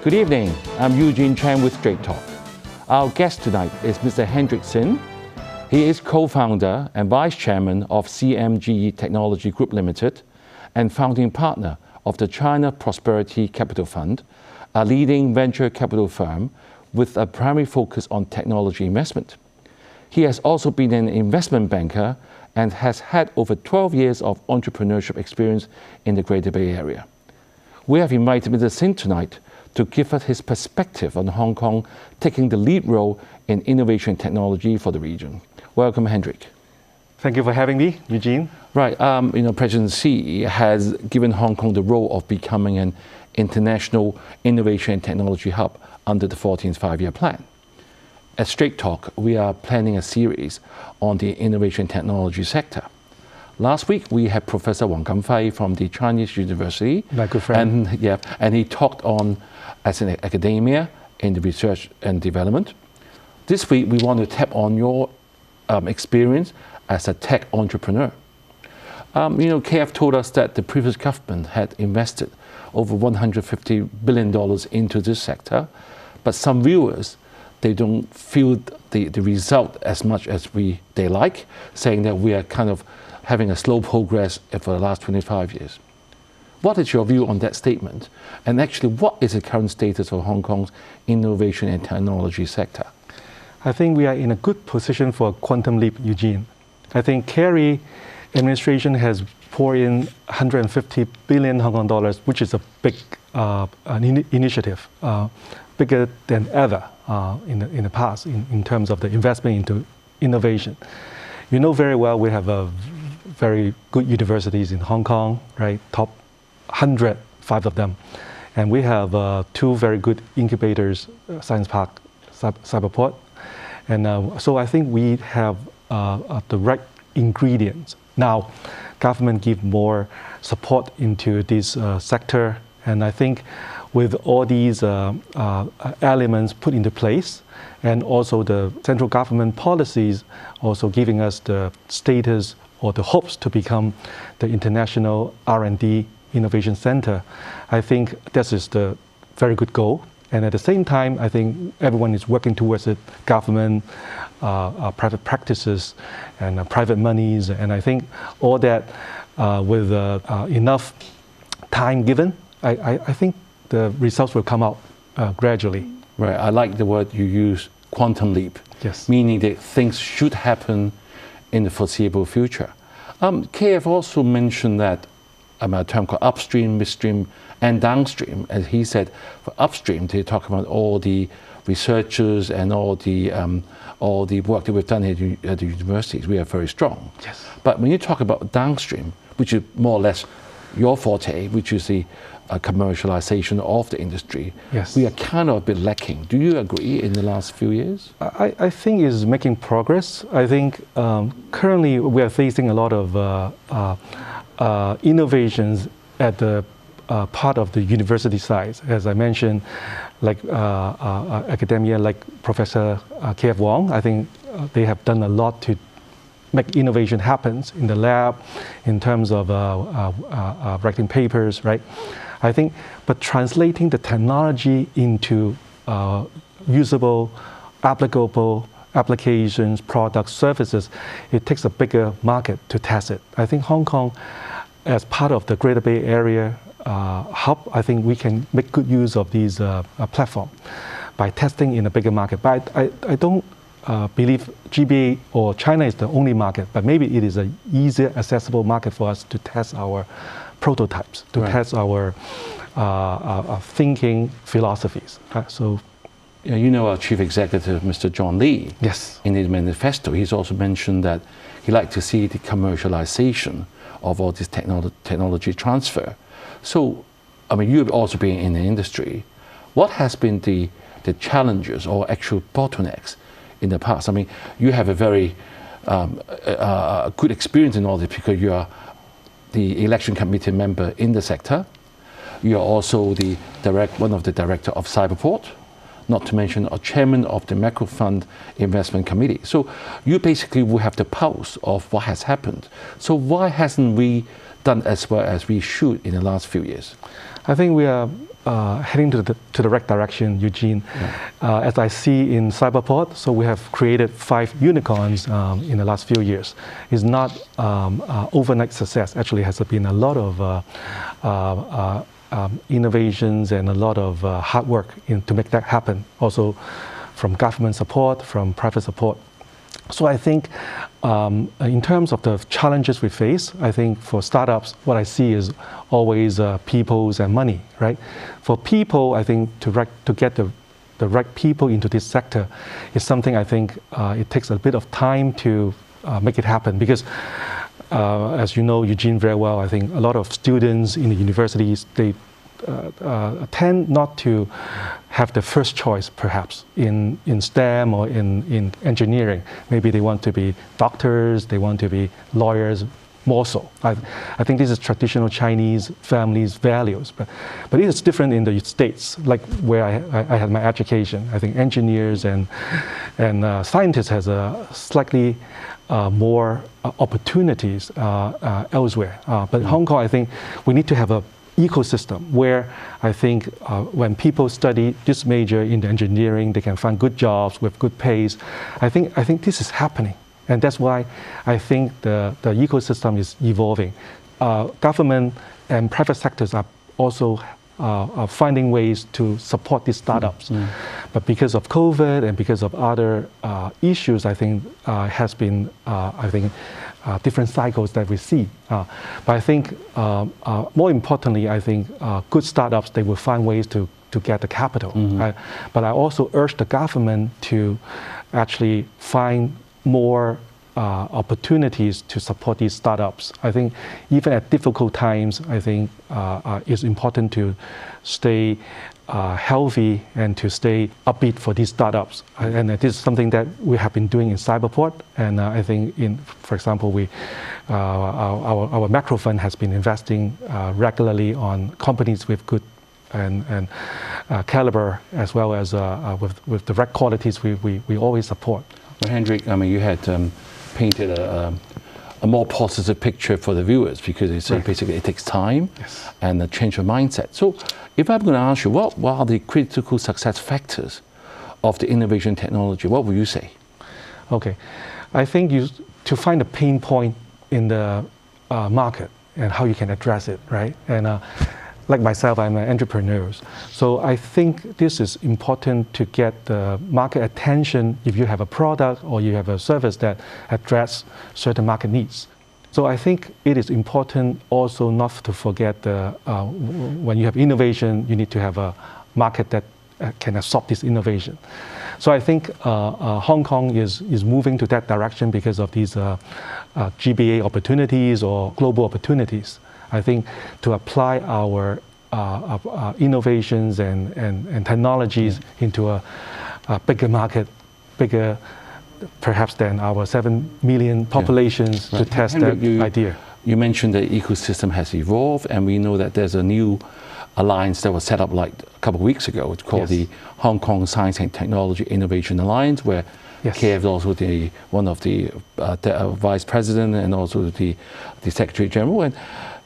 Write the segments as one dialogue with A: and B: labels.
A: Good evening, I'm Eugene Chan with Straight Talk. Our guest tonight is Mr. Hendrik Sin. He is co-founder and vice chairman of CMGE Technology Group Limited and founding partner of the China Prosperity Capital Fund, a leading venture capital firm with a primary focus on technology investment. He has also been an investment banker and has had over 12 years of entrepreneurship experience in the Greater Bay Area. We have invited Mr. Sin tonight to give us his perspective on Hong Kong taking the lead role in innovation and technology for the region. Welcome, Hendrik.
B: Thank you for having me, Eugene.
A: Right, President Xi has given Hong Kong the role of becoming an international innovation and technology hub under the 14th Five-Year Plan. At Straight Talk, we are planning a series on the innovation technology sector. Last week, we had Professor Wang Ganfei from the Chinese University.
B: My good friend.
A: And he talked on as an academia in the research and development. This week, we want to tap on your experience as a tech entrepreneur. KF told us that the previous government had invested over $150 billion into this sector, but some viewers, they don't feel the result as much as they like, saying that we are kind of having a slow progress for the last 25 years. What is your view on that statement? And actually, what is the current status of Hong Kong's innovation and technology sector?
B: I think we are in a good position for a quantum leap, Eugene. I think Kerry administration has poured in 150 billion Hong Kong dollars, which is a big initiative, bigger than ever in the past in terms of the investment into innovation. You know very well we have very good universities in Hong Kong, right? Top 100, 5 of them. And we have 2 very good incubators, Science Park, Cyberport. And so I think we have the right ingredients. Now, government give more support into this sector. And I think with all these elements put into place, and also the central government policies also giving us the status or the hopes to become the international R&D innovation center, I think this is the very good goal. And at the same time, I think everyone is working towards it, government, private practices, and private monies. And I think all that with enough time given, I think the results will come out gradually.
A: Right, I like the word you use, quantum leap.
B: Yes.
A: Meaning that things should happen in the foreseeable future. KF also mentioned that a term called upstream, midstream, and downstream. As he said, for upstream, they talk about all the researchers and all the work that we've done here at the universities. We are very strong.
B: Yes.
A: But when you talk about downstream, which is more or less your forte, which is the commercialization of the industry,
B: yes,
A: we are kind of a bit lacking. Do you agree in the last few years?
B: I think it's making progress. I think currently we are facing a lot of innovations at the part of the university side. As I mentioned, like academia, like Professor KF Wong, I think they have done a lot to make innovation happen in the lab in terms of writing papers, right? I think, but translating the technology into usable, applicable applications, products, services, it takes a bigger market to test it. I think Hong Kong, as part of the Greater Bay Area hub, I think we can make good use of these platform by testing in a bigger market. But I don't believe GBA or China is the only market, but maybe it is an easier, accessible market for us to test our prototypes, to test our thinking philosophies. So,
A: you know our chief executive, Mr. John Lee.
B: Yes.
A: In his manifesto, he's also mentioned that he'd like to see the commercialization of all this technology transfer. So, you've also been in the industry. What has been the challenges or actual bottlenecks in the past? You have a very good experience in all this because you are the election committee member in the sector. You are also one of the director of Cyberport, not to mention a chairman of the Macro Fund Investment Committee. So you basically will have the pulse of what has happened. So why hasn't we done as well as we should in the last few years?
B: I think we are heading to the right direction, Eugene. Yeah. As I see in Cyberport, so we have created 5 unicorns in the last few years. It's not overnight success. Actually, has been a lot of innovations and a lot of hard work to make that happen. Also, from government support, from private support. So I think in terms of the challenges we face, I think for startups, what I see is always peoples and money, right? For people, I think to get the right people into this sector is something I think it takes a bit of time to make it happen, because as you know, Eugene, very well, I think a lot of students in the universities, they tend not to have the first choice, perhaps, in STEM or in engineering. Maybe they want to be doctors, they want to be lawyers, more so. I think this is traditional Chinese families' values, but it is different in the States, like where I had my education. I think engineers and scientists has a slightly more opportunities elsewhere. But Hong Kong, I think we need to have a ecosystem where I think when people study this major in the engineering, they can find good jobs with good pays. I think this is happening, and that's why I think the ecosystem is evolving. Government and private sectors are also finding ways to support these startups, but because of COVID and because of other issues, I think has been different cycles that we see. But I think more importantly, I think good startups, they will find ways to get the capital. But I also urge the government to actually find more opportunities to support these startups. I think even at difficult times, I think it's important to stay healthy and to stay upbeat for these startups. And this is something that we have been doing in Cyberport. And I think, for example, our macro fund has been investing regularly on companies with good and caliber, as well as with the right qualities we always support.
A: Well, Hendrik, I mean, you had painted a more positive picture for the viewers, because it's basically it takes time and a change of mindset. So if I'm going to ask you, what are the critical success factors of the innovation technology, what would you say?
B: Okay, I think to find a pain point in the market and how you can address it, right? And like myself, I'm an entrepreneur. So I think this is important to get the market attention if you have a product or you have a service that address certain market needs. So I think it is important also not to forget when you have innovation, you need to have a market that can absorb this innovation. So I think Hong Kong is moving to that direction because of these GBA opportunities or global opportunities. I think to apply our innovations and technologies into a bigger market, bigger perhaps than our 7 million populations to test
A: Hendrik,
B: that idea.
A: You mentioned the ecosystem has evolved, and we know that there's a new alliance that was set up like a couple of weeks ago. It's called the Hong Kong Science and Technology Innovation Alliance, where KF is also one of the vice president and also the secretary general. And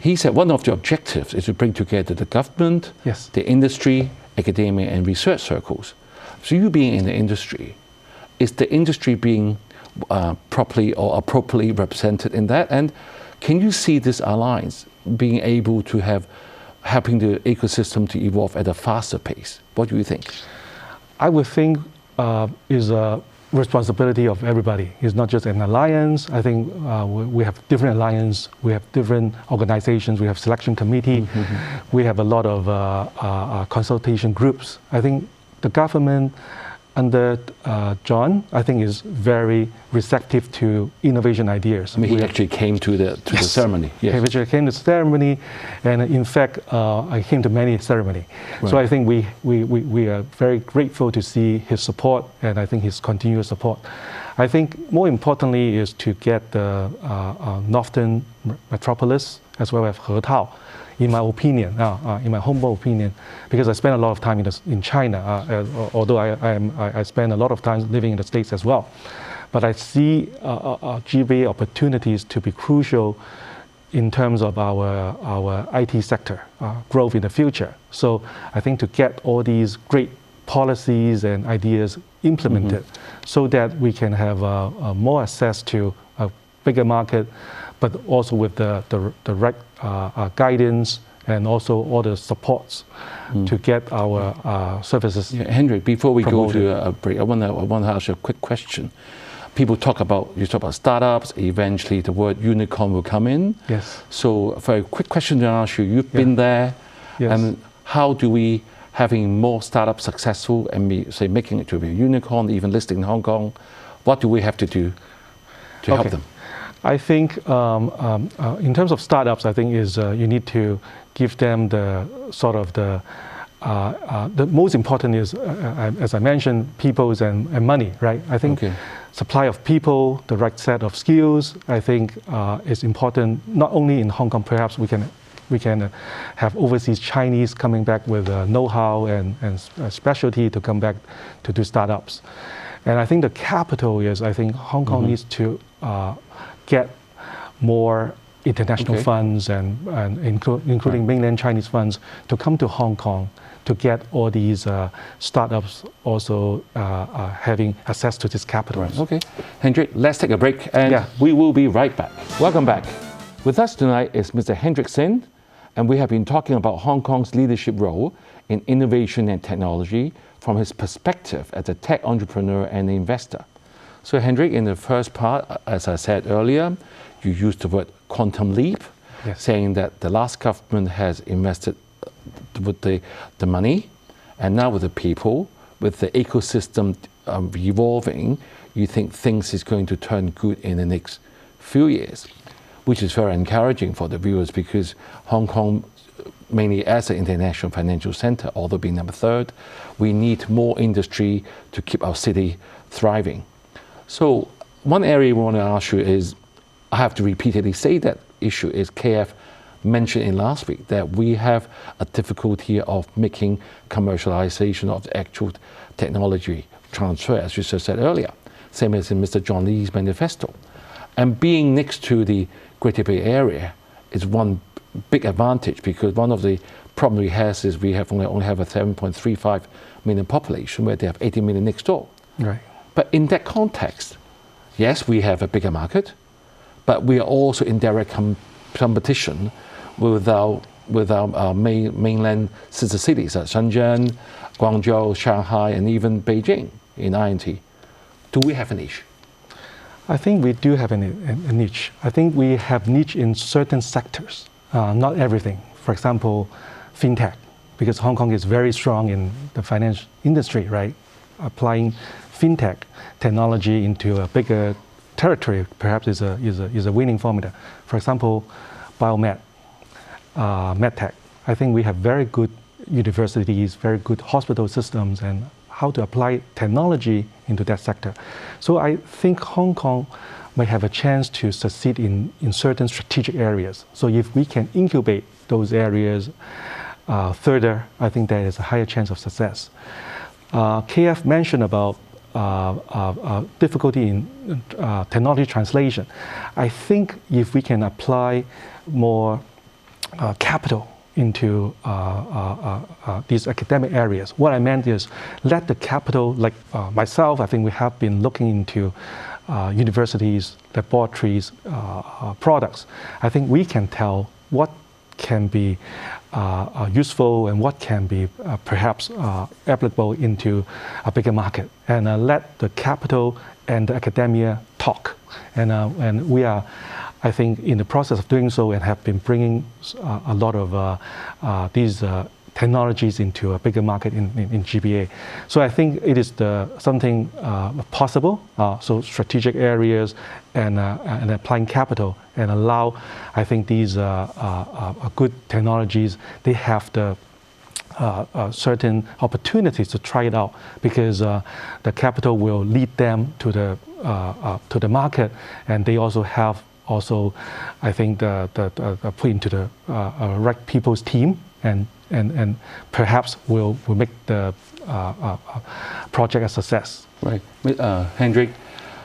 A: he said one of the objectives is to bring together the government, the industry, academia, and research circles. So you being in the industry, is the industry being properly or appropriately represented in that? And can you see this alliance being able to helping the ecosystem to evolve at a faster pace? What do you think?
B: I would think is a responsibility of everybody. It's not just an alliance. I think we have different alliances, we have different organizations, we have selection committee, we have a lot of consultation groups. I think the government under John, I think, is very receptive to innovation ideas.
A: I mean, he actually came to the ceremony.
B: He actually came to the ceremony, and in fact, I came to many ceremonies. So I think we are very grateful to see his support, and I think his continuous support. I think more importantly is to get the northern metropolis as well as Hetao, in my opinion, in my humble opinion, because I spent a lot of time in China, although I spend a lot of time living in the States as well. But I see GBA opportunities to be crucial in terms of our IT sector growth in the future. So I think to get all these great policies and ideas implemented so that we can have more access to a bigger market, but also with the right guidance and also all the supports to get our services.
A: Yeah, Hendrik, before we
B: promoted.
A: go to a break, I want to ask you a quick question. People talk about startups, eventually the word unicorn will come in.
B: Yes.
A: So for a quick question to ask you, you've been there,
B: Yes.
A: and how do we, having more startups successful and making it to be a unicorn, even listed in Hong Kong, what do we have to do to help them?
B: I think in terms of startups, I think is you need to give them the sort of the most important is, as I mentioned, peoples and money, right? I think supply of people, the right set of skills, I think is important, not only in Hong Kong, perhaps we can have overseas Chinese coming back with know-how and specialty to come back to do startups. And I think the capital is, I think Hong Kong needs to get more international funds and including mainland Chinese funds to come to Hong Kong to get all these startups also having access to this capital.
A: Right. Okay. Hendrik, let's take a break and we will be right back. Welcome back. With us tonight is Mr. Hendrik Sin, and we have been talking about Hong Kong's leadership role in innovation and technology from his perspective as a tech entrepreneur and investor. So Hendrik, in the first part, as I said earlier, you used the word quantum leap, saying that the last government has invested with the money, and now with the people, with the ecosystem evolving, you think things is going to turn good in the next few years, which is very encouraging for the viewers, because Hong Kong, mainly as an international financial center, although being number 3rd, we need more industry to keep our city thriving. So one area we want to ask you is, I have to repeatedly say that issue is KF mentioned in last week that we have a difficulty of making commercialization of the actual technology transfer, as you just said earlier, same as in Mr. John Lee's manifesto. And being next to the Greater Bay Area is one big advantage, because one of the problems we have is we have only have a 7.35 million population, where they have 80 million next door.
B: Right.
A: But in that context, yes, we have a bigger market, but we are also in direct competition with our mainland sister cities, Shenzhen, Guangzhou, Shanghai, and even Beijing in INT. Do we have a niche?
B: I think we do have a niche. I think we have niche in certain sectors, not everything. For example, fintech, because Hong Kong is very strong in the finance industry, right? Applying fintech technology into a bigger territory perhaps is a winning formula. For example, biomed, medtech. I think we have very good universities, very good hospital systems, and how to apply technology into that sector. So I think Hong Kong may have a chance to succeed in certain strategic areas. So if we can incubate those areas further, I think there is a higher chance of success. KF mentioned about difficulty in technology translation. I think if we can apply more capital into these academic areas, what I meant is let the capital, like myself, I think we have been looking into universities, laboratories, products. I think we can tell what can be useful and what can be perhaps applicable into a bigger market, and let the capital and the academia talk. And we are, I think, in the process of doing so, and have been bringing a lot of these technologies into a bigger market in GBA. So I think it is something possible. So strategic areas and applying capital and allow, I think these good technologies, they have the certain opportunities to try it out, because the capital will lead them to the market, and they also have I think put into the right people's team, and perhaps will make the project a success.
A: Right. Hendrik,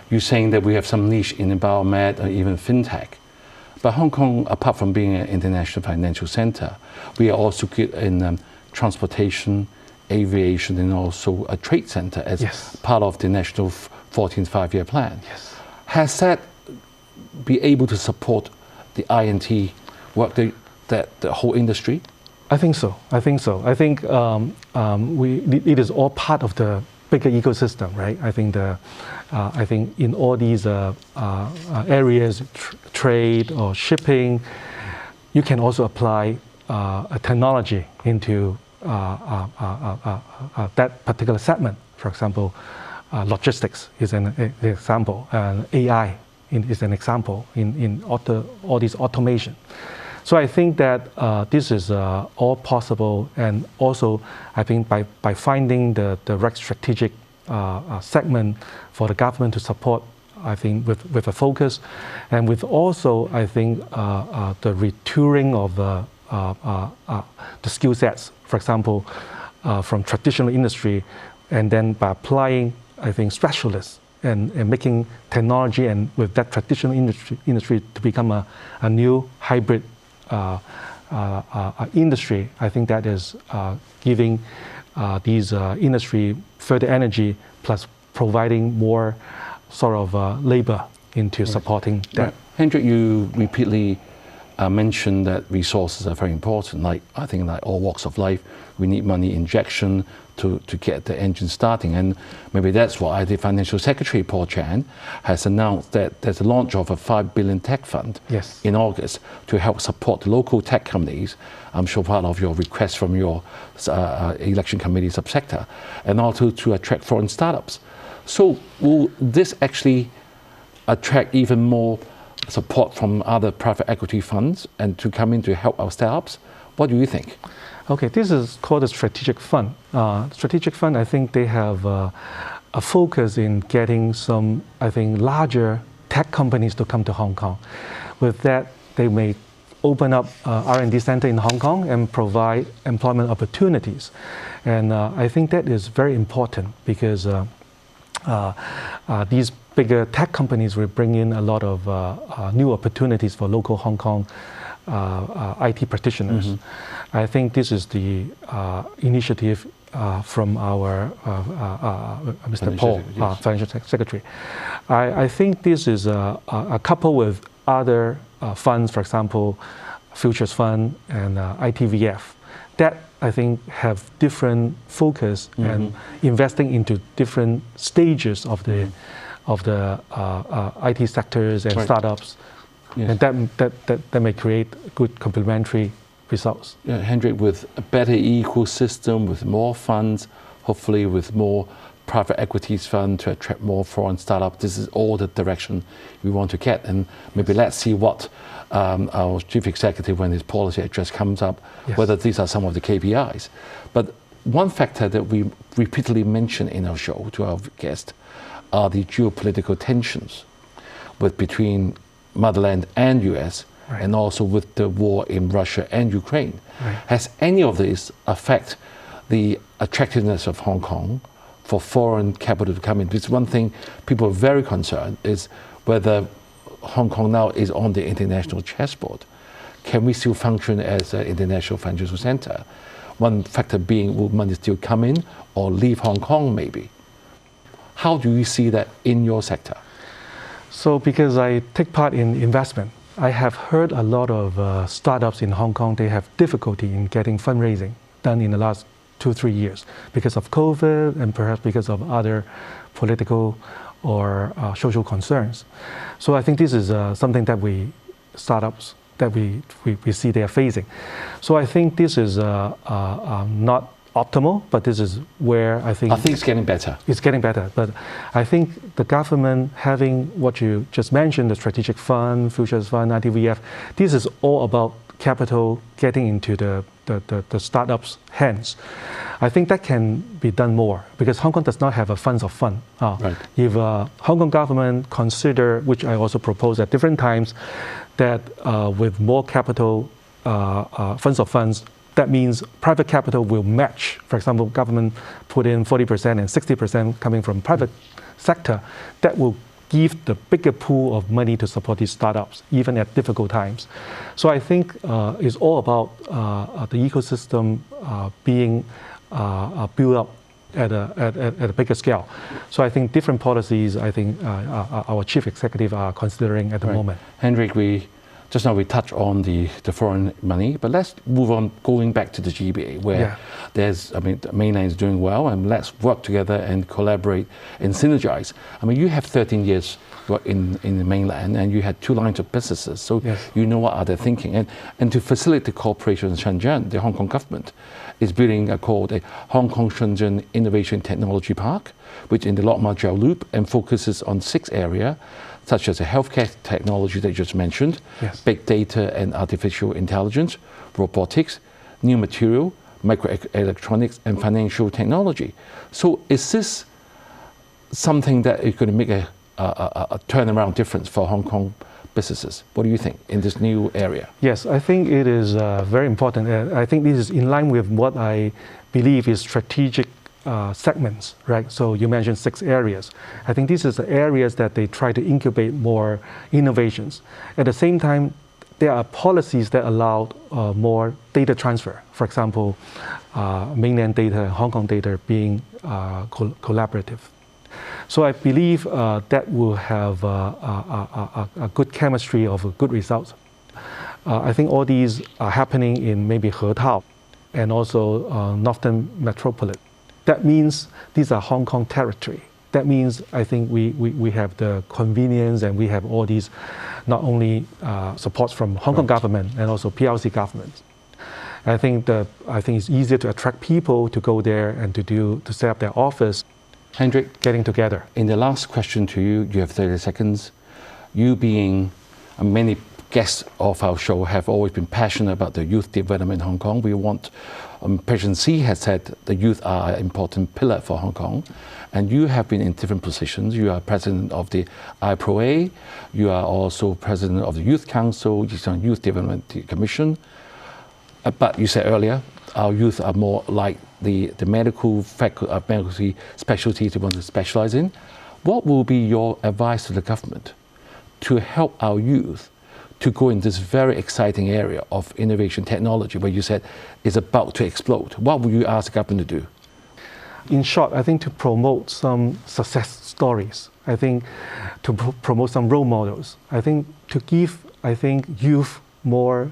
A: you're saying that we have some niche in biomed or even fintech. But Hong Kong, apart from being an international financial center, we are also good in transportation, aviation, and also a trade center as part of the national 14th five-year plan.
B: Yes.
A: Has that be able to support the I&T work, the whole industry?
B: I think so. I think it is all part of the bigger ecosystem, right? I think in all these areas, trade or shipping, you can also apply a technology into that particular segment. For example, logistics is an example, and AI is an example in all these automation. So I think that this is all possible, and also I think by finding the right strategic segment for the government to support, I think with a focus, and with also I think the retooling of the skill sets, for example, from traditional industry, and then by applying I think specialists and making technology and with that traditional industry to become a new hybrid industry. I think that is giving these industry further energy, plus providing more sort of labor into supporting that.
A: Right. Hendrik, you repeatedly mentioned that resources are very important. Like I think like all walks of life, we need money injection to get the engine starting, and maybe that's why the Financial Secretary Paul Chan has announced that there's a launch of a 5 billion tech fund in August to help support local tech companies. I'm sure part of your request from your election committee subsector, and also to attract foreign startups. So will this actually attract even more support from other private equity funds and to come in to help our startups? What do you think?
B: Okay, this is called a strategic fund. Strategic fund, I think they have a focus in getting some, I think, larger tech companies to come to Hong Kong. With that, they may open up R&D center in Hong Kong and provide employment opportunities. And I think that is very important because these bigger tech companies will bring in a lot of new opportunities for local Hong Kong IT practitioners. I think this is the initiative from our Mr. Paul, Financial Secretary. I think this is a couple with other funds, for example, Futures Fund and ITVF, that I think have different focus and investing into different stages of the IT sectors and startups. And that may create good complementary results.
A: Yeah, Hendrik, with a better ecosystem, with more funds, hopefully with more private equities fund to attract more foreign startups, this is all the direction we want to get. And maybe let's see what our chief executive, when his policy address comes up, whether these are some of the KPIs. But one factor that we repeatedly mention in our show to our guests are the geopolitical tensions between motherland and US, and also with the war in Russia and Ukraine. Has any of this affect the attractiveness of Hong Kong for foreign capital to come in? Because one thing people are very concerned is whether Hong Kong now is on the international chessboard. Can we still function as an international financial center? One factor being, will money still come in or leave Hong Kong maybe? How do you see that in your sector?
B: So because I take part in investment, I have heard a lot of startups in Hong Kong, they have difficulty in getting fundraising done in the last 2-3 years because of COVID and perhaps because of other political or social concerns. So I think this is something that startups that we see they are facing. So I think this is not optimal, but this is where I think
A: it's getting better.
B: It's getting better, but I think the government having what you just mentioned, the strategic fund, futures fund, ITVF, this is all about capital getting into the startups' hands. I think that can be done more because Hong Kong does not have a funds of fund. If Hong Kong government consider, which I also propose at different times, that with more capital, funds of funds, that means private capital will match. For example, government put in 40% and 60% coming from private sector. That will give the bigger pool of money to support these startups, even at difficult times. So I think it's all about the ecosystem being built up at a bigger scale. So I think different policies, I think our chief executive are considering at the moment.
A: Hendrik, just now we touched on the foreign money, but let's move on, going back to the GBA, where the mainland is doing well, and let's work together and collaborate and synergize. I mean, you have 13 years in the mainland, and you had 2 lines of businesses, so you know what are they thinking. And to facilitate cooperation in Shenzhen, the Hong Kong government is building called a Hong Kong Shenzhen Innovation Technology Park, which in the Lok Ma Chau Loop, and focuses on 6 areas, such as the healthcare technology that you just mentioned, big data and artificial intelligence, robotics, new material, microelectronics, and financial technology. So is this something that is going to make a turnaround difference for Hong Kong businesses? What do you think in this new area?
B: Yes, I think it is very important. I think this is in line with what I believe is strategic segments, right? So you mentioned 6 areas. I think these are the areas that they try to incubate more innovations. At the same time, there are policies that allow more data transfer. For example, mainland data, Hong Kong data being collaborative. So I believe that will have a good chemistry of good results. I think all these are happening in maybe Hetao and also Northern Metropolis. That means these are Hong Kong territory. That means I think we have the convenience, and we have all these not only supports from Hong Kong government and also PRC government. I think it's easier to attract people to go there and to set up their office.
A: Hendrik,
B: getting together.
A: In the last question to you, you have 30 seconds. You being many guests of our show have always been passionate about the youth development in Hong Kong. We want, President Xi has said the youth are an important pillar for Hong Kong. And you have been in different positions. You are president of the IPROA. You are also president of the Youth Council, Youth Development Commission. But you said earlier, our youth are more like the medical faculty specialty to want to specialize in. What will be your advice to the government to help our youth to go in this very exciting area of innovation technology, where you said is about to explode? What will you ask the government to do?
B: In short, I think to promote some success stories. I think to promote some role models. I think to give, youth more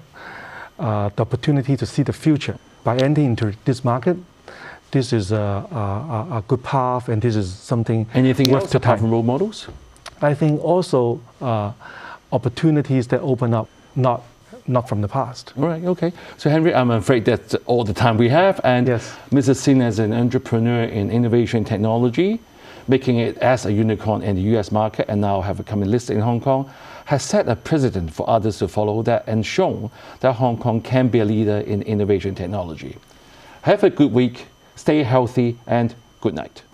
B: the opportunity to see the future. By entering into this market, this is a good path, and this is something.
A: Anything else apart from role models?
B: I think also opportunities that open up, not from the past.
A: All right, okay. So Henry, I'm afraid that's all the time we have. And Mr. Sin, as an entrepreneur in innovation technology, making it as a unicorn in the US market, and now have become listed in Hong Kong, has set a precedent for others to follow that, and shown that Hong Kong can be a leader in innovation technology. Have a good week, stay healthy, and good night.